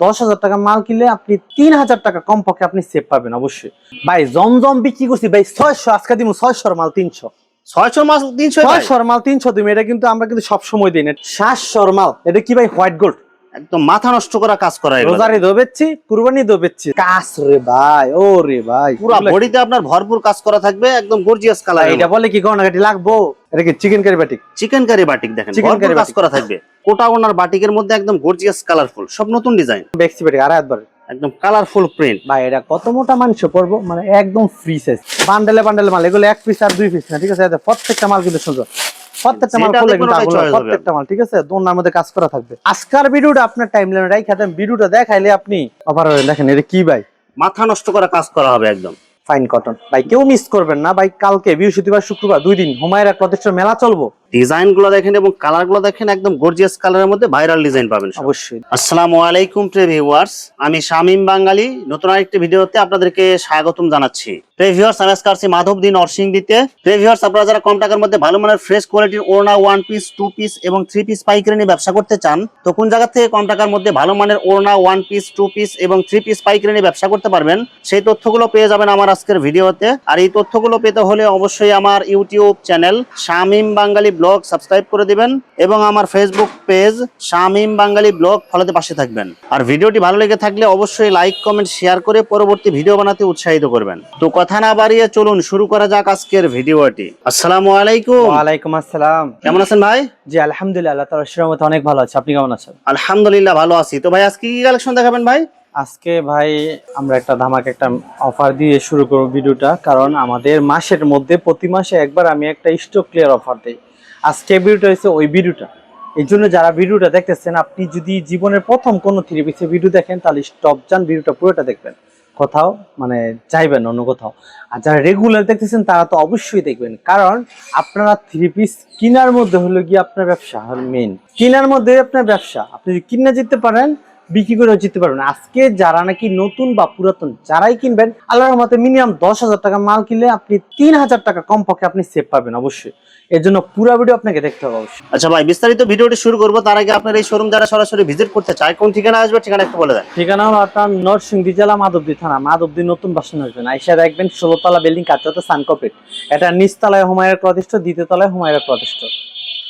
10,000 টাকা মাল কিনলে আপনি 3,000 টাকা কমপক্ষে আপনি সেভ পাবেন অবশ্যই। ভাই জমজম বিক্রি করছি ভাই 600, আজকে দিব 600 মাল 300। 600 মাল 300, 600 মাল 300 তুমি, এটা কিন্তু আমরা কিন্তু সব সময় দিই না। 700 মাল, এটা কি ভাই হোয়াইট গোল্ড, একদম মাথা নষ্ট করা কাজ করা এগুলো। রোজারি দোবেচ্ছি, কুরবানি দোবেচ্ছি, কাজ রে ভাই, ও রে ভাই, পুরো বডিতে আপনার ভরপুর কাজ করা থাকবে, একদম গর্জিয়াস কালার। এটা বলে কি গয়নাগাটি লাগবো? এটা কি chicken curry batik? Chicken curry batik দেখেন, ভরপুর কাজ করা থাকবে। কোটা ওনার বাটিকের মধ্যে একদম গর্জিয়াস কালারফুল, সব নতুন ডিজাইন। বেক্সি বাটিক আর একবার একদম কালারফুল প্রিন্ট। ভাই এটা কত মোটা মাংস পড়বো, মানে একদম ফ্রি সাইজ, বান্ডেলে বান্ডেলে মাল, এগুলো এক পিস আর দুই পিস না, ঠিক আছে? প্রত্যেকটা মাল কিন্তু সুন্দর, প্রত্যেকটা মাল খুলে কিন্তু প্রত্যেকটা মাল, ঠিক আছে? দোনার মধ্যে কাজ করা থাকবে। আজকের ভিডিওটা আপনার টাইমলাইনে রাইখা দেন, ভিডিওটা দেখাইলে আপনি অফার হবে। দেখেন এটা কি ভাই, মাথা নষ্ট করা কাজ করা হবে একদম ফাইন কটন। ভাই কেউ মিস করবেন না ভাই, কালকে বৃহস্পতিবার শুক্রবার 2 দিন হুমায়রা প্রতিষ্ঠান মেলা চলবো। ডিজাইন গুলো দেখেন এবং কালার গুলো দেখেন, একদম গর্জিয়াস কালারের মধ্যে ভাইরাল ডিজাইন পাবেন অবশ্যই। আসসালামু আলাইকুম প্রিয় ভিউয়ার্স, আমি শামীম বাঙালি নতুন আরেকটি ভিডিওতে আপনাদেরকে স্বাগতম জানাচ্ছি। প্রিয় ভিউয়ার্স, আমি আজকে আসছি মাধবদী নরসিংদীতে। প্রিয় ভিউয়ার্স, আপনারা যারা কম টাকার মধ্যে ভালো মানের ফ্রেশ কোয়ালিটির ওড়না 1 পিস 2 পিস এবং 3 পিস পাইকারি নিয়ে ব্যবসা করতে চান, তো কোন জায়গা থেকে কম টাকার মধ্যে ভালো মানের ওড়না 1 পিস 2 পিস এবং 3 পিস পাইকারি নিয়ে ব্যবসা করতে পারবেন, সেই তথ্যগুলো পেয়ে যাবেন আমার আজকের ভিডিওতে। আর এই তথ্যগুলো পেতে হলে অবশ্যই আমার ইউটিউব চ্যানেল শামীম বাঙালি ব্লগ সাবস্ক্রাইব করে দিবেন এবং আমার ফেসবুক পেজ শামীম বাঙালি ব্লগ ফলোতে পাশে থাকবেন। আর ভিডিওটি ভালো লেগে থাকলে অবশ্যই লাইক কমেন্ট শেয়ার করে পরবর্তী ভিডিও বানাতে উৎসাহিত করবেন। তো কথা না বাড়িয়ে চলুন শুরু করা যাক আজকের ভিডিওটি। আসসালামু আলাইকুম। ওয়ালাইকুম আসসালাম। কেমন আছেন ভাই? জি আলহামদুলিল্লাহ, আল্লাহ তাআলার রহমতে অনেক ভালো আছি। আপনি কেমন আছেন? আলহামদুলিল্লাহ ভালো আছি। তো ভাই আজকে কি কালেকশন দেখাবেন ভাই? আজকে ভাই আমরা একটা ধামাকা একটা অফার দিয়ে শুরু করব ভিডিওটা, কারণ আমাদের মাসের মধ্যে প্রতি মাসে একবার আমি একটা স্টক ক্লিয়ার অফার দিই। আজকে ভিডিওটা হচ্ছে ওই ভিডিওটা। এই জন্য যারা ভিডিওটা দেখতেছেন, আপনি যদি জীবনের প্রথম কোনো 3 পিসের ভিডিও দেখেন তাহলে স্টপ যান, ভিডিওটা পুরোটা দেখবেন, কোথাও মানে যাইবেন অন্য কোথাও। আর যারা রেগুলার দেখতেছেন তারা তো অবশ্যই দেখবেন, কারণ আপনারা 3 পিস কেনার মধ্যে হলো গিয়ে আপনার ব্যবসা মেইন, কেনার মধ্যে আপনার ব্যবসা। আপনি যদি কিনে যেতে পারেন, বিক্রি করে জিততে পারবেন। আজকে যারা নাকি নতুন বা পুরাতন যারাই কিনবেন, আল্লাহর রহমতে মিনিমাম 10,000 টাকা মাল কিনলে আপনি 3,000 টাকা কমপক্ষে আপনি সেভ পাবেন অবশ্যই। এর জন্য পুরো ভিডিও আপনাকে দেখতে হবে অবশ্যই। আচ্ছা ভাই, বিস্তারিত ভিডিওটি শুরু করব তার আগে আপনার এই শোরুম যারা সরাসরি ভিজিট করতে চায় কোন ঠিকানা আসবে, ঠিকানা একটু বলে দেন। ঠিকানা হলো আপনার নরসিংদী জেলা মাধবদী থানা, মাধবদী নতুন বাসন আসবেন, আইসা দেখবেন 16 তলা বিল্ডিং কাজটা সানকপিট, এটা নিচতলায় হুমায়রা প্রতিষ্ঠা, দ্বিতীয় তলায় হুমায়রা প্রতিষ্ঠা।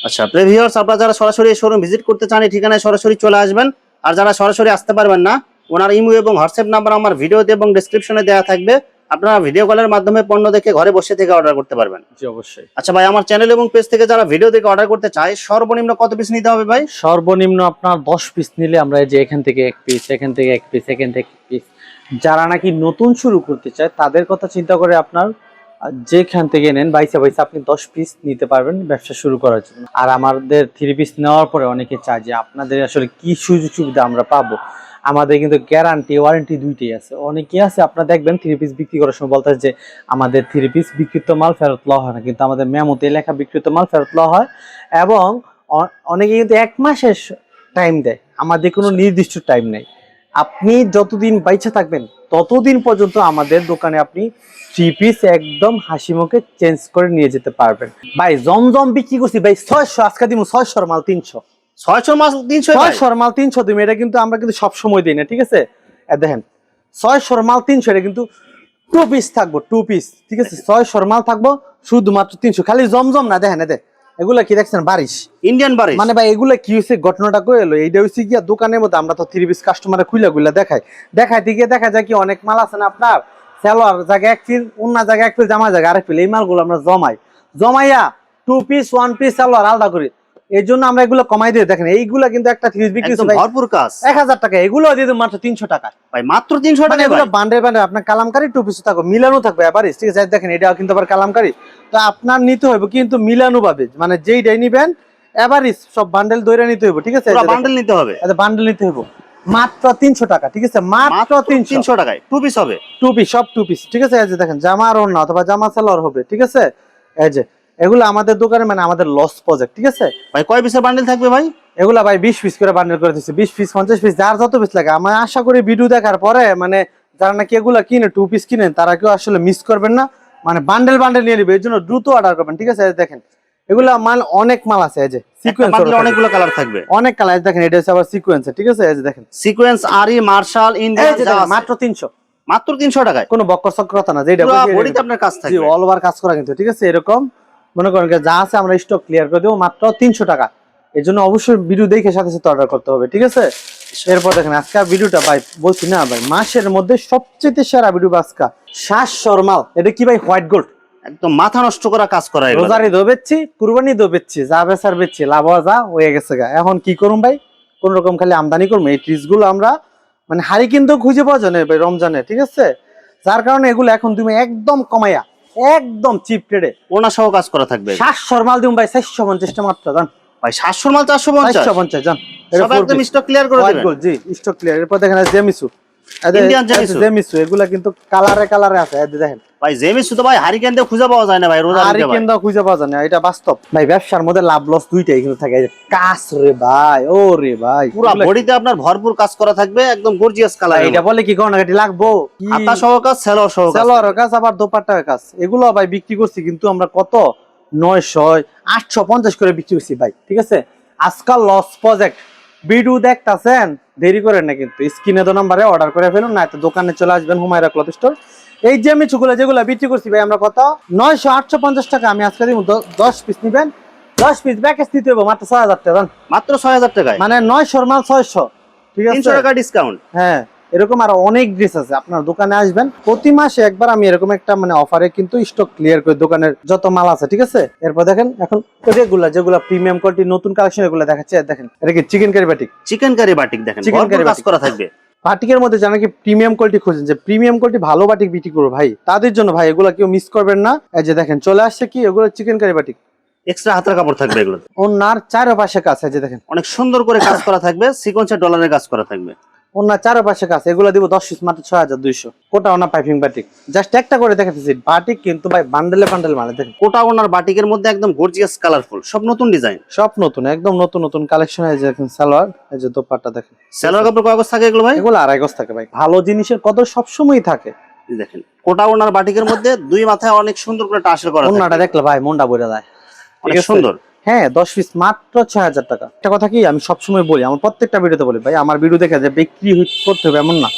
আচ্ছা প্রিয় ভিউয়ার্স, আপনারা যারা সরাসরি এই শোরুম ভিজিট করতে চান এই ঠিকানায় সরাসরি চলে আসবেন। আর যারা সরাসরি আসতে পারবেন না, ওনার ইমো এবং হোয়াটসঅ্যাপ নাম্বার আমার ভিডিওতে এবং ডেসক্রিপশনে দেওয়া থাকবে, আপনারা ভিডিও কলের মাধ্যমে পণ্য দেখে ঘরে বসে থেকে অর্ডার করতে পারবেন। জি অবশ্যই। আচ্ছা ভাই, আমার চ্যানেল এবং পেজ থেকে যারা ভিডিও দেখে অর্ডার করতে চায় সর্বনিম্ন কত পিস নিতে হবে ভাই? সর্বনিম্ন আপনার 10 পিস নিলে আমরা এই যে এখান থেকে 1 পিস, এখান থেকে 1 পিস, এখান থেকে 1 পিস, যারা নাকি নতুন শুরু করতে চায় তাদের কথা চিন্তা করে আপনার যেখান থেকে নেন বাইসা বাইসা আপনি 10 পিস নিতে পারবেন ব্যবসা শুরু করার জন্য। আর আমাদের 3 পিস নেওয়ার পরে অনেকে চায় যে আপনাদের আসলে কি সুযোগ সুবিধা আমরা পাবো। আমাদের কিন্তু গ্যারান্টি ওয়ারেন্টি দুইটাই আছে। অনেকে আছে আপনারা দেখবেন 3 পিস বিক্রি করার সময় বলতে যে আমাদের 3 পিস বিক্রিত মাল ফেরত লওয়া হয় না, কিন্তু আমাদের মেমোতে লেখা বিক্রিত মাল ফেরত লওয়া হয়। এবং অনেকে কিন্তু 1 মাসের টাইম দেয়, আমাদের কোনো নির্দিষ্ট টাইম নেই। আপনি যতদিন বাইচা থাকবেন ততদিন পর্যন্ত আমাদের দোকানে আপনি 3 পিস একদম হাসি মুখে চেঞ্জ করে নিয়ে যেতে পারবেন। ভাই জমজম বিক্রি করছি ভাই 600, আজকে দিব 600 মাল 300। 600 মাল 300? 600 মাল 300 তুমি, এটা কিন্তু আমরা কিন্তু সব সময় দিই না, ঠিক আছে? দেখেন 600 মাল 300, এটা কিন্তু 2 পিস থাকবো, 2 পিস, ঠিক আছে? 600 মাল থাকবো শুধুমাত্র 300। খালি জমজম না, দেখেন এদের এগুলা কি দেখছেন, বারিশ, ইন্ডিয়ান বারিশ। মানে ভাই এগুলা কি হয়েছে, ঘটনাটা কই এলো? এইটা হচ্ছে গিয়া দোকানের মধ্যে আমরা তো 3 পিস কাস্টমারে খুইলা দেখাইতে গিয়ে দেখা যায় কি অনেক মাল আছে না আপনার, সালোয়ার জায়গায় 1 পিস, অন্য জায়গায় 1 পিস, জামা জায়গায় আরেক পিস, এই মালগুলো আমরা জমাইয়া 2 পিস 1 পিস সালোয়ার আলাদা করি। এই জন্য আমরা এগুলো কমাই দিয়ে দেখেন, এইগুলা কিন্তু একটা 3 পিস বিক্রি একদম ভরপুর কাজ 1000 টাকা, এগুলো দিয়ে দেব মাত্র 300 টাকা ভাই, মাত্র 300 টাকা। এগুলো বান্ডেল বান্ডেল আপনার কালামকারী 2 পিস থাকবে, মিলানো থাকবে এবারে, ঠিক আছে? দেখেন এটাও কিন্তু আবার কালামকারী, তো আপনার নিতে হবে কিন্তু মিলানো ভাবে, মানে যেইটাই নিবেন এভারেজ সব বান্ডেল দইরা নিতে হবে, ঠিক আছে? পুরো বান্ডেল নিতে হবে, এটা বান্ডেল নিতে হবে মাত্র 300 টাকা, ঠিক আছে? মাত্র 300 টাকায় 2 পিস হবে, 2 পিস, সব 2 পিস, ঠিক আছে? এই যে দেখেন জামা আর ওড়না অথবা জামা সালোয়ার হবে, ঠিক আছে? এই যে এগুলো আমাদের দোকানে মানে আমাদের লস প্রজেক্ট, ঠিক আছে ভাই? কয় পিসের বান্ডেল থাকবে ভাই? এগুলা ভাই 20 পিস করে বান্ডেল করে দিচ্ছি, 20 পিস 50 পিস, যার যত পিস লাগে। আমি আশা করি ভিডিও দেখার পরে মানে যারা নাকি এগুলা কিনে 2 পিস কিনেন তারা কেউ আসলে মিস করবেন না, মানে বান্ডেল বান্ডেল নিয়ে নেবে। এই জন্য দ্রুত অর্ডার করবেন, ঠিক আছে? দেখেন এগুলা মাল অনেক মাল আছে, এই যে সিকোয়েন্স অনেকগুলো কালার থাকবে, অনেক কালার দেখেন। এটা হচ্ছে আবার সিকোয়েন্স, ঠিক আছে? এই যে দেখেন সিকোয়েন্স, আরি, মার্শাল, ইন্ডিয়ান যা আছে মাত্র 300, মাত্র 300 টাকায়। কোনো বক্কর চক্রতা না, যেটা পুরো বডিতে আপনার কাজ জি থাকবে, অল ওভার কাজ করা কিন্তু, ঠিক আছে? এরকম মনে করেন যা আছে আমরা স্টক ক্লিয়ার করে দেবো মাত্র 300 টাকা। এর জন্য অবশ্যই ভিডিও দেখে সাথে সাথে অর্ডার করতে হবে, ঠিক আছে? এরপর দেখেন আজকের ভিডিওটা ভাই বলছি না ভাই, মাসের মধ্যে সবচেয়ে সেরা ভিডিও আজকে। শ্বাস মাল, এটা কি ভাই? হোয়াইট গোল্ড, একদম মাথা নষ্ট করা কাজ করা। এগুলো রোজারি দো বেচছি, কুরবানি দো বেচছি, যা বেচার বেচছি, লাভ যা হয়ে গেছে গা। এখন কি করুম ভাই? কোন রকম খালি আমদানি করবো। এই ট্রিজ গুলো আমরা মানে হারি কিন্তু খুঁজে পাওয়া যায় না ভাই রমজানে, ঠিক আছে? যার কারণে এগুলো এখন তুমি একদম কমাইয়া একদম চিপ রেটে ওনা সহ কাজ করা থাকবে। 700 মাল দিম ভাই, 450 টা মাত্র জান ভাই। 700 মাল 450, 450 জান। সব একদম স্টক ক্লিয়ার করে দিবেন। জি স্টক ক্লিয়ার। এরপর দেখেন জেমিসু, ইন্ডিয়ান জেমিসু, জেমিসু এগুলা কিন্তু কালারে কালারে আছে, এই দেখেন ভাই। জেমিসু তো ভাই হারিকেন দিয়ে খুঁজে পাওয়া যায় না ভাই, রোজা দিতে ভাই। হারিকেন দাও খুঁজে পাওয়া যায় না, এটা বাস্তব ভাই। ব্যবসার মধ্যে লাভ লস দুইটাই কিন্তু থাকে। এই যে কাজ রে ভাই, ও রে ভাই, পুরো বডিতে আপনার ভরপুর কাজ করা থাকবে, একদম গর্জিয়াস কালার। এটা বলে কি গণাগাটি লাগবো? হাতা সহ কাজ, সেলর সহ কাজ, সেলর কাজ আবার দোপাট্টার কাজ। এগুলো ভাই বিক্রি করছি কিন্তু আমরা কত 900 850 করে বিক্রি করছি ভাই, ঠিক আছে? আজকাল লস প্রজেক্ট ভিডিও দেখতাছেন, দেরি করেন না কিন্তু, স্ক্রিনে তো নাম্বারে অর্ডার করে ফেলুন, না তো দোকানে চলে আসবেন হুমায়রা ক্লথ স্টোর। এই যে আমি চুগুলো যেগুলো বিক্রি করছি ভাই আমরা কত 900 850 টাকা। আমি আজকে দিব 10 পিস নিবেন, 10 পিস ব্যাকেজ দিতে হবে মাত্র 6000 টাকা, মাত্র 6000 টাকায়, মানে 900 মাল 600, ঠিক আছে? 300 টাকা ডিসকাউন্ট। হ্যাঁ, এরকম আরো অনেক ড্রেস আছে। আপনার দোকানে আসবেন, প্রতি মাসে একবার আমি এরকম একটা মানে অফারে কিন্তু স্টক ক্লিয়ার করে দোকানের যত মাল আছে, ঠিক আছে? এরপর দেখেন এখন রেগুলার যেগুলো প্রিমিয়াম কোয়ালিটি নতুন কালেকশন এগুলো দেখাচ্ছে। দেখেন এটা কি chicken curry batik, chicken curry batik দেখেন, চিকেন কারি কাজ করা থাকবে। বাটিকের মধ্যে যারা কি প্রিমিয়াম কোয়ালিটি খুঁজেন, যে প্রিমিয়াম কোয়ালিটি ভালো বাটিক বিক্রি করবো ভাই, তাদের জন্য ভাই এগুলো কেউ মিস করবেন না। এই যে দেখেন চলে আসছে কি, এগুলো চিকেন কারি বাটিক, এক্সট্রা হাতের কাপড় থাকবে এগুলো, ওনার চারপাশে কাজ। এই যে দেখেন অনেক সুন্দর করে কাজ করা থাকবে, সিকোয়েন্সের ডলারের কাজ করা থাকবে। ওনার চারপাশে কাজ। এগুলো দিব 10 পিস মাত্র 6200। কোটা ওনা পাইপিং বাটিক, জাস্ট একটা করে দেখাতেছি বাটিক কিন্তু ভাই বান্ডেলে বান্ডেল মানে দেখেন। কোটা ওনার বাটিকের মধ্যে একদম গর্জিয়াস কালারফুল, সব নতুন ডিজাইন, সব নতুন, একদম নতুন নতুন কালেকশন। এই যে দেখেন সালোয়ার, এই যে দোপাট্টা দেখেন। সেলোয়ার কাপড় কয় গজ থাকে এগুলো ভাই? এগুলো 2.5 গজ থাকে ভাই। ভালো জিনিসের কদর সবসময় থাকে। এই দেখেন কোটা ওনার বাটিকের মধ্যে দুই মাথায় অনেক সুন্দর করে টাসেল করা, ওনাটা দেখলে ভাই মনটা ভরে যায়, অনেক সুন্দর। হ্যাঁ 10 পিস মাত্র 6000 টাকা। একটা কথা কি আমি সবসময় বলি, আমার প্রত্যেকটা ভিডিওতে বলি ভাই, আমার ভিডিও দেখে যে বিক্রি করতে হবে এমন না।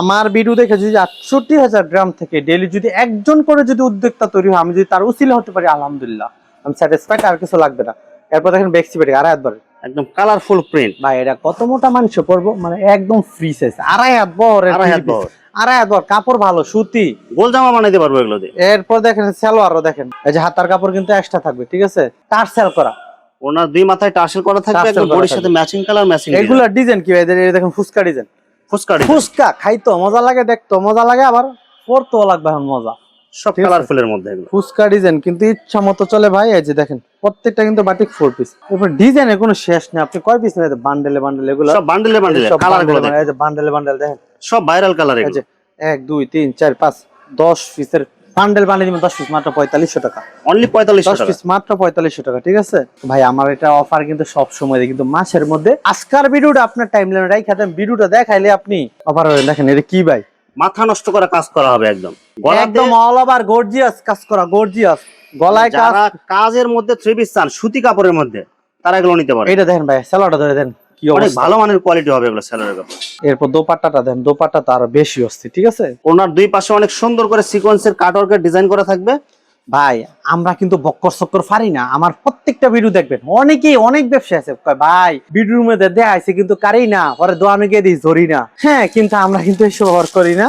আমার ভিডিও দেখে যদি 68,000 গ্রাম থেকে ডেইলি যদি একজন করে যদি উদ্যোক্তা তৈরি হয়, আমি যদি তার উসিলা হতে পারি, আলহামদুলিল্লাহ আমি স্যাটিসফাইড, আর কিছু লাগবে না। এরপর দেখেন বেক্সি বেটি 2.5 হাত বড়, একদম কালারফুল প্রিন্ট ভাই। এটা কত মোটা মানুষ পরবো, মানে একদম ফ্রি সাইজ, 2.5 হাত বড়, 2.5 হাত বড়, 2.5 হাত বড়, কাপড় ভালো সুতি, গোল জামা বানাইতে পারবো এগুলো দিয়ে। এরপর দেখেন সালোয়ারও দেখেন, এই যে হাতার কাপড় কিন্তু এক্সট্রা থাকবে, ঠিক আছে? তার সেল করা, ওনার দুই মাথায় টাসেল করা থাকবে, একদম বডির সাথে ম্যাচিং কালার, ম্যাচিং এগুলা ডিজাইন কি ভাই? দেখেন ফুচকা ডিজাইন, ফুচকা খাইতো মজা লাগে, দেখতো মজা লাগে, আবার পরতেও লাগবে এখন মজা। সব কালারফুলের মধ্যে এগুলো ফুচকা ডিজাইন কিন্তু ইচ্ছা মতো চলে ভাই। এই যে দেখেন প্রত্যেকটা কিন্তু বাটিক 4 পিস। এরপর ডিজাইনের কোনো শেষ নেই, আপনি কয় পিস নেবেন? বান্ডেলে বান্ডেল, এগুলো সব বান্ডেলে বান্ডেলে কালার গুলো দেখেন, এই যে বান্ডেলে বান্ডেল দেখেন, সব ভাইরাল কালার এই এগুলো। যে 1 2 3 4 5 10 পিসের বান্ডেল দিবেন, 10 পিস মাত্র 4500 টাকা, অনলি 4500 10 টাকা, পিস মাত্র 4500 টাকা, ঠিক আছে ভাই? আমার এটা অফার কিন্তু সব সময় দেয়, কিন্তু মাসের মধ্যে আজকের ভিডিওটা আপনার টাইমলাইনে রাইখা দেন, ভিডিওটা দেখাইলে আপনি অফার হবে। দেখেন এটা কি ভাই, মাথা নষ্ট করা কাজ করা হবে, একদম একদম অল ওভার গর্জিয়াস কাজ করা, গর্জিয়াস গলায় কাজ। যারা কাজের মধ্যে থ্রি পিস চান সুতি কাপড়ের মধ্যে, তারা এগুলো নিতে পারে। এটা দেখেন ভাই সালোয়ারটা ধরে দেন, কি অনেক অবস্থা, ভালো মানের কোয়ালিটি হবে এগুলো সেলোয়ারের কাপড়। এরপর দোপাট্টাটা দেন, দোপাট্টা তো আরো বেশি অস্থির, ঠিক আছে? ওনার দুই পাশে অনেক সুন্দর করে সিকোয়েন্সের কাটওয়ার্কের ডিজাইন করা থাকবে। ভাই আমরা কিন্তু বক্কর চক্কর পারি না, আমার প্রত্যেকটা ভিডিও দেখবেন, অনেকেই অনেক ব্যবসা আছে কয় ভাই ভিডিওর মধ্যে দেখাইছে কিন্তু কারি না, পরে দোয়ানো গিয়ে দিই ধরি না। হ্যাঁ, কিন্তু আমরা কিন্তু এসব ব্যবহার করি না।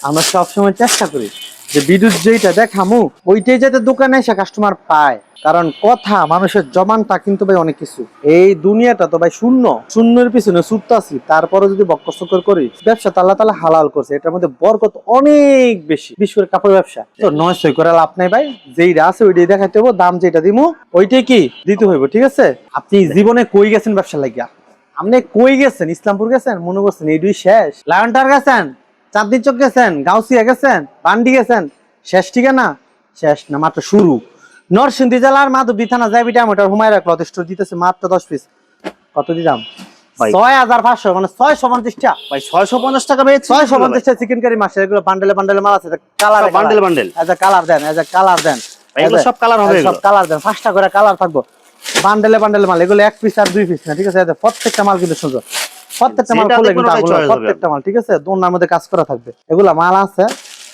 আমরা সবসময় চেষ্টা করি যে ভিডিও যেটা দেখামু ওইটাই যাতে দোকানে এসে কাস্টমার পায়, কারণ কথা মানুষের জবানটা কিন্তু ভাই অনেক কিছু। এই দুনিয়াটা তো ভাই শূন্যের পিছনে ছুটতাছি, তারপরে যদি বক্কর চক্কর করি, ব্যবসা তো আল্লাহ তাআলা হালাল করছে, এটার মধ্যে বরকত অনেক বেশি। বিশেষ করে কাপড় ব্যবসা তো 900 করে লাভ নাই ভাই, যেইটা আছে ওইটাই দেখাইতে হবে, দাম যেটা দিমু ওইটাই কি দিতে হইব, ঠিক আছে? আপনি জীবনে কই গেছেন ব্যবসা লাগিয়া? আপনি কই গেছেন? ইসলামপুর গেছেন, মনে করছেন এই দুই শেষ? লায়নটার গেছেন, চাঁদনি চক গেছেন, গাউসিয়া গেছেন, পান্ডি গেছেন, শেষ ঠিকানা? শেষ না, মাত্র শুরু। নরসিংদী জেলার মাধবদী থানা যাইবিটা ওটার হুমায়রা ক্লথ স্টোর দিতেছে মাত্র 10 পিস। কত দিলাম? 6500, মানে 650 টাকা ভাই। 650 টাকা পেয়েছি, 650 টাকা চিকেন কারি মাছ। এগুলো বান্ডেলে বান্ডেলে মাল আছে, কালার বান্ডেল বান্ডেল, কালার দেন, কালার দেন, এগুলো সব কালার হবে, সব কালার দেন, 5টা করে কালার থাকবো, বান্ডেলে বান্ডেলে মাল, এগুলো 1 পিস আর 2 পিস না, ঠিক আছে? প্রত্যেকটা মাল কিন্তু সুন্দর, প্রত্যেকটা মাল খুলে কিন্তু প্রত্যেকটা মাল, ঠিক আছে? দোনার মধ্যে কাজ করা থাকবে, এগুলা মাল আছে।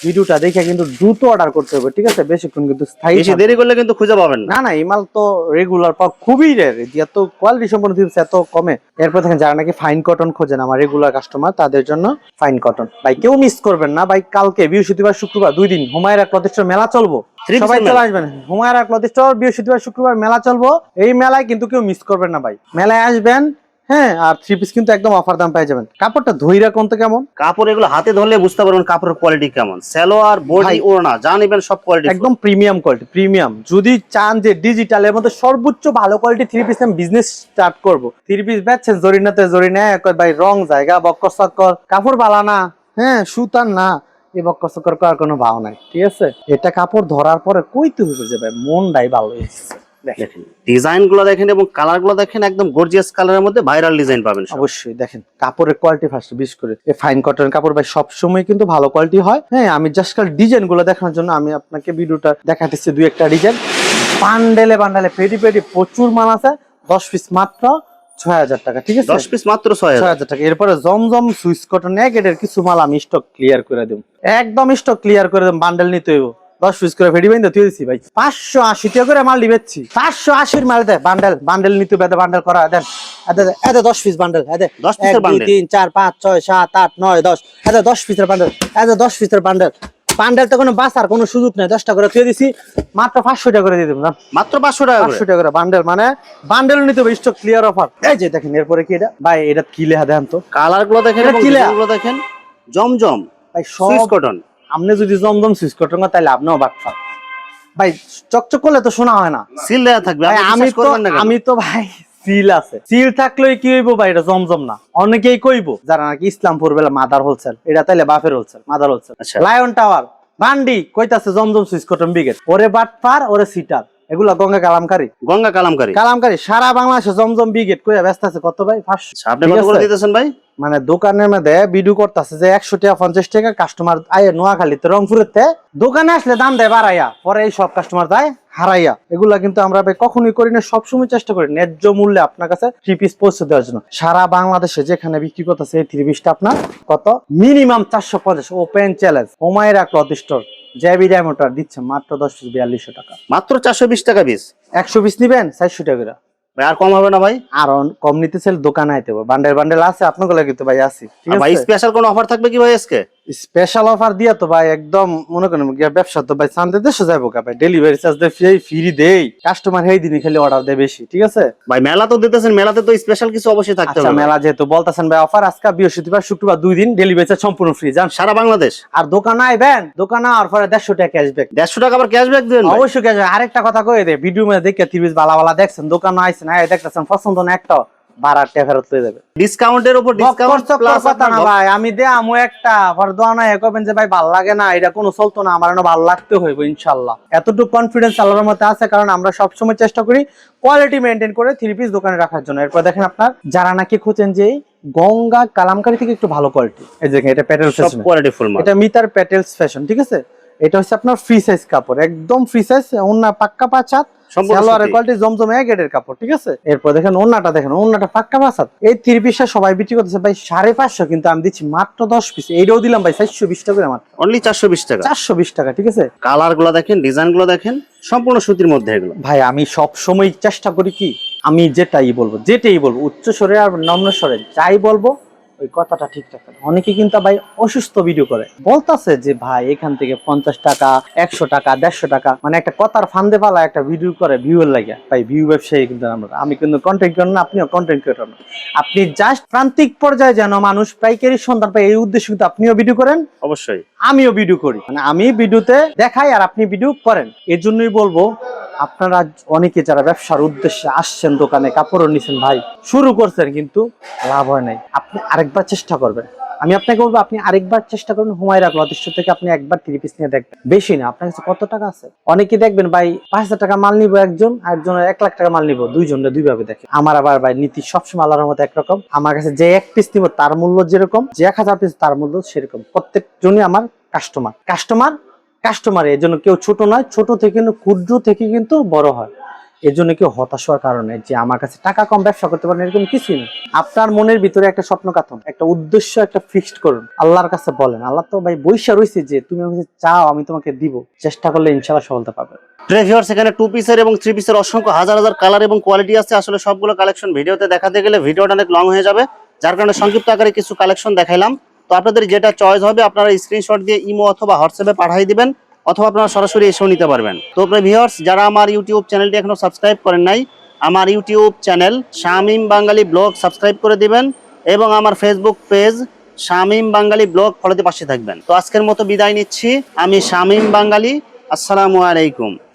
ভিডিওটা দেখে কিন্তু দ্রুত অর্ডার করতে হবে, ঠিক আছে? বেশিক্ষণ কিন্তু স্থায়ী, বেশি দেরি করলে কিন্তু খুঁজে পাবেন না। না, এই মাল তো রেগুলার পাওয়া খুবই রেয়ার, এত কোয়ালিটি সম্পন্ন দিচ্ছে এত কমে। এরপর দেখেন যারা নাকি ফাইন কটন খোঁজেন, আমার রেগুলার কাস্টমার, তাদের জন্য ফাইন কটন ভাই কেউ মিস করবেন না ভাই। কালকে বৃহস্পতিবার শুক্রবার 2 দিন হুমায়রা ক্লথ স্টোর মেলা চলবো, সবাই চলে আসবেন। হুমায়রা ক্লথ স্টোর বৃহস্পতিবার শুক্রবার মেলা চলবো, এই মেলায় কিন্তু কেউ মিস করবেন না ভাই, মেলায় আসবেন। হ্যাঁ, আর 3 পিস কিন্তু একদম অফার দাম পেয়ে যাবেন। কাপড়টা ধইরা কোনটা কেমন, কাপড় এগুলো হাতে ধরলে বুঝতে পারবেন কাপড়ের কোয়ালিটি কেমন। সালোয়ার, বডি, ওড়না যা নেবেন সব কোয়ালিটি একদম প্রিমিয়াম কোয়ালিটি, প্রিমিয়াম। যদি চান যে ডিজিটালের মধ্যে সর্বোচ্চ ভালো কোয়ালিটি 3 পিস আমি বিজনেস স্টার্ট করব, 3 পিস বেচছেন জরিনাতে জরিনা ভাই, রং জায়গা বক্কর চক্কর, কাপড় বালা না, হ্যাঁ সুতার না, এই বক্কর চক্কর করার কোনো ভাও নাই, ঠিক আছে? এটা কাপড় ধরার পরে কইতে হইবে যে ভাই মনটাই ভালো হয়েছে। দেখেন ডিজাইন গুলো দেখেন এবং কালার গুলো দেখেন, একদম গর্জিয়াস কালারের মধ্যে ভাইরাল ডিজাইন পাবেন। অবশ্যই দেখেন কাপড়ের কোয়ালিটি ফার্স্ট, বিশেষ করে এই ফাইন কটনের কাপড় ভাই সবসময় কিন্তু ভালো কোয়ালিটি হয়। হ্যাঁ, আমি জাস্ট কাল ডিজাইন গুলো দেখানোর জন্য আমি আপনাকে ভিডিওটা দেখাতেছি, 2-1টা ডিজাইন। বান্ডেলে বান্ডেলে পেটি পেটি প্রচুর মাল আছে, 10 পিস মাত্র 6000 টাকা, ঠিক আছে? 10 পিস মাত্র 6000 টাকা। এরপরে জমজম সুইস কটন এর কিছু মাল আমি স্টক ক্লিয়ার করে দেব, একদম স্টক ক্লিয়ার করে দেব। বান্ডেল নিতে হইব, 10 পিস করে ফেডি বাইন্দা তুই দিছি ভাই, 580 টাকা করে মাল দিবেছি, 580 মাল দে। বান্ডেল বান্ডেল নিতে বেদে বান্ডেল করা দেন, এতে 10 পিস বান্ডেল, এতে 10 পিসের 1 2 বান্ডেল 3 4 5 6 7 8 9 10, এতে 10 পিসের বান্ডেল, এতে 10 পিসের বান্ডেল। বান্ডেল তো কোনো বাঁচার কোনো সুযোগ নাই, 10টা করে তুই দিছি, মাত্র 500 টাকা করে দিয়ে দেব না, মাত্র 500 টাকা করে। 500 টাকা করে বান্ডেল, মানে বান্ডেল নিতে হবে, স্টক ক্লিয়ার অফার। এই যে দেখেন এরপরে কি এটা ভাই, এটা কি লেখা দেন তো, কালার গুলো দেখেন এবং ডিজাইন গুলো দেখেন, জমজম ভাই সুইস কটন। আপনি যদি জমজম সুইস কটন তাহলে আপনিও বাটফা ভাই, চকচক করলে তো শোনা হয় না, সিল দেয়া থাকবে। আমি তো ভাই সিল আছে, সিল থাকলেই কি হইব ভাই, এটা জমজম না। অনেকেই কইব যারা নাকি ইসলামপুর বেলা মাদার হোলসেল, এটা তাইলে বাফের wholesale, mother wholesale. Lion tower বান্ডি কইতাছে জমজম সুইস কটন ব্রিগেড, ওরে বাটপার ওরে সিটার, এগুলা গঙ্গা কালামকারী, গঙ্গা কালামকারী কালামকারী সারা বাংলাদেশে জমজম ব্রিগেড কইয়া ব্যস্ত আছে। কত ভাই? 500। আপনি কত করে দিতেছেন ভাই? মানে দোকানের মধ্যে ভিডিও করতেছে যে 100 টাকা 50 টাকা, কাস্টমার আয় নোয়াখালীতে রংপুরেতে, দোকানে আসলে দাম দেয় বাড়াইয়া, পরে এই সব কাস্টমার যায় হারাইয়া। এগুলা কিন্তু আমরা ভাই কখনোই করি না, সবসময় চেষ্টা করি ন্যায্য মূল্যে আপনার কাছে 3 পিস পৌঁছে দেওয়ার জন্য। সারা বাংলাদেশে যেখানে বিক্রি করতেছে এই 3 পিসটা আপনার কত, minimum 450। Open challenge, Humaira cloth store JB ডায়মন্ডার দিচ্ছে মাত্র 10 পিস 4200 টাকা, মাত্র 420 টাকা পিস। 100 পিস নিবেন 400 টাকা করে ভাই, আর কম হবে না ভাই? আর কম নিতে চাইলে দোকানে আইতে হবে, বান্ডেল বান্ডেল আছে আপনাগুলো কিন্তু ভাই আছে, ঠিক আছে? ভাই স্পেশাল কোন অফার থাকবে কি ভাই আজকে? স্পেশাল অফার দিয়া তো ভাই একদম মনে করেন ব্যবসা তো ভাই চান্দে দেশে যাবো কা ভাই, ডেলিভারি চার্জ দিয়ে ফ্রি দেই, কাস্টমার সেই দিনই খালি অর্ডার দেয় বেশি, ঠিক আছে? ভাই মেলা তো দিতেছেন, মেলাতে তো স্পেশাল কিছু অবশ্যই থাকতে আচ্ছা, হবে। মেলা যেহেতু বলতেছেন ভাই, অফার আজকে বৃহস্পতিবার শুক্রবার 2 দিন ডেলিভারি চার্জ সম্পূর্ণ ফ্রি, জান সারা বাংলাদেশ। আর দোকানে আইবেন, দোকানে আর পরে 150 টাকা ক্যাশব্যাক। 150 টাকা আবার ক্যাশব্যাক দিবেন? অবশ্যই ক্যাশব্যাক। আরেকটা কথা কই দে, ভিডিও মধ্যে দেখে 30 পিস বালা বালা দেখছেন, দোকানে আইছেন আয় দেখতেছেন পছন্দ না একটা 12 টাকা ফেরত লয়ে যাবে, ডিসকাউন্টের উপর ডিসকাউন্ট প্লাস। কথা না ভাই, আমি দে আমু একটা পর দোয়া না কবেন যে ভাই ভাল লাগে না, এটা কোনো চলতো না, আমার না ভালো লাগতে হইব ইনশাআল্লাহ। এতটুকু কনফিডেন্স আল্লাহর মধ্যে আছে, কারণ আমরা সব সময় চেষ্টা করি কোয়ালিটি মেইনটেইন করে 3 পিস দোকানে রাখার জন্য। এরপর দেখেন আপনার যারা নাকি খুঁজেন যে গঙ্গা কালামকারী থেকে একটু ভালো কোয়ালিটি, এই দেখেন এটা প্যাটেলস সব কোয়ালিটি ফুল মাল, এটা মিটার প্যাটেলস ফ্যাশন, ঠিক আছে? এটা হচ্ছে আপনার ফ্রি সাইজ কাপড়, একদম ফ্রি সাইজ, ওন্না পাক্কা পাঁচাত, সালোয়ারের কোয়ালিটি জমজম গেটের কাপড়, ঠিক আছে? এরপর দেখেন ওন্নাটা, দেখেন ওন্নাটা পাক্কা পাঁচাত। এই 3 পিসটা সবাই বিক্রি করতেছে ভাই 550, কিন্তু আমি দিচ্ছি মাত্র 10 পিস, এইটাও দিলাম ভাই 420 টাকা করে, মাত্র অনলি 420 টাকা। 420 টাকা, ঠিক আছে? কালার গুলো দেখেন, ডিজাইন গুলো দেখেন, সম্পূর্ণ সুতির মধ্যে এগুলো। ভাই আমি সব সময় চেষ্টা করি কি, আমি যেটাই বলবো উচ্চ স্বরে আর নম্র স্বরে যাই বলবো ওই কথাটা ঠিক রাখেন। অনেকে কিন্তু ভাই অসুস্থ ভিডিও করে, বলতাছে যে ভাই এখান থেকে 50 টাকা 100 টাকা 150 টাকা, মানে একটা কথার ফান্দে পালা একটা ভিডিও করে ভিউয়ের লাগে। ভাই ভিউ ব্যবসায়ী কিন্তু আমি কিন্তু কন্টেন্ট ক্রিয়েটর না, আপনিও কন্টেন্ট ক্রিয়েটর না, আপনি জাস্ট প্রান্তিক পর্যায়ে যেন মানুষ পাইকারি সন্ধান পায় এই উদ্দেশ্যে কিন্তু আপনিও ভিডিও করেন, অবশ্যই আমিও ভিডিও করি, মানে আমি ভিডিওতে দেখাই আর আপনি ভিডিও করেন। এর জন্যই বলবো আপনারা অনেকে যারা ব্যবসার উদ্দেশ্যে আসছেন, দোকানে কাপড় নিছেন ভাই, শুরু করছেন কিন্তু লাভ হয় নাই, আপনি আরেকবার চেষ্টা করবেন। আমি আপনাকে বলবো আপনি আরেকবার চেষ্টা করুন, হুমায়রা ক্লথ স্টোর থেকে আপনি একবার 3 পিস নিয়ে দেখবেন, বেশি না, আপনার কাছে কত টাকা আছে। অনেকে দেখবেন ভাই 5000 টাকা মাল নিবো একজন, আর একজন 1 লাখ টাকা মাল নিবো, দুইজনে দুইভাবে দেখে। আমার আবার ভাই নীতি সবসময় আল্লাহর মতো একরকম, আমার কাছে যে 1 পিস নিবো তার মূল্য যেরকম, যে 1000 পিস তার মূল্য সেরকম, প্রত্যেকজনই আমার কাস্টমার কাস্টমার, এর জন্য কেউ ছোট নয়, ছোট থেকে কিন্তু ক্ষুদ্র থেকে কিন্তু বড় হয়। এর জন্য কেউ হতাশ হওয়ার কারণে যে আমার কাছে টাকা কম ব্যবসা করতে পারেন এরকম কিছুই নেই। আপনার মনের ভিতরে একটা স্বপ্ন কাতুন, একটা উদ্দেশ্য, একটা ফিক্সড করুন, আল্লাহর কাছে বলেন। আল্লাহ তো ভাই বৈশা রয়েছে যে তুমি আমাকে চাও আমি তোমাকে দিব, চেষ্টা করলে ইনশাআল্লাহ সফলতা পাবে। ভিউয়ার্স, এখানে 2 পিসের এবং 3 পিসের অসংখ্য হাজার হাজার কালার এবং কোয়ালিটি আছে। আসলে সবগুলো কালেকশন ভিডিওতে দেখাতে গেলে ভিডিওটা অনেক লং হয়ে যাবে, যার কারণে সংক্ষিপ্ত আকারে কিছু কালেকশন দেখাইলাম। তো আপনাদের যেটা চয়েস হবে আপনারা স্ক্রিনশট দিয়ে ইমো অথবা হোয়াটসঅ্যাপে পাঠিয়ে দিবেন, অথবা আপনারা সরাসরি এসেও নিতে পারবেন। তো ভিউয়ার্স, যারা আমার ইউটিউব চ্যানেলটি এখনো সাবস্ক্রাইব করেন নাই, আমার ইউটিউব চ্যানেল শামীম বাঙালি ব্লগ সাবস্ক্রাইব করে দিবেন এবং আমার ফেসবুক পেজ শামীম বাঙালি ব্লগ ফলোতে পাশে থাকবেন। তো আজকের মতো বিদায় নিচ্ছি, আমি শামীম বাঙালি। আসসালামু আলাইকুম।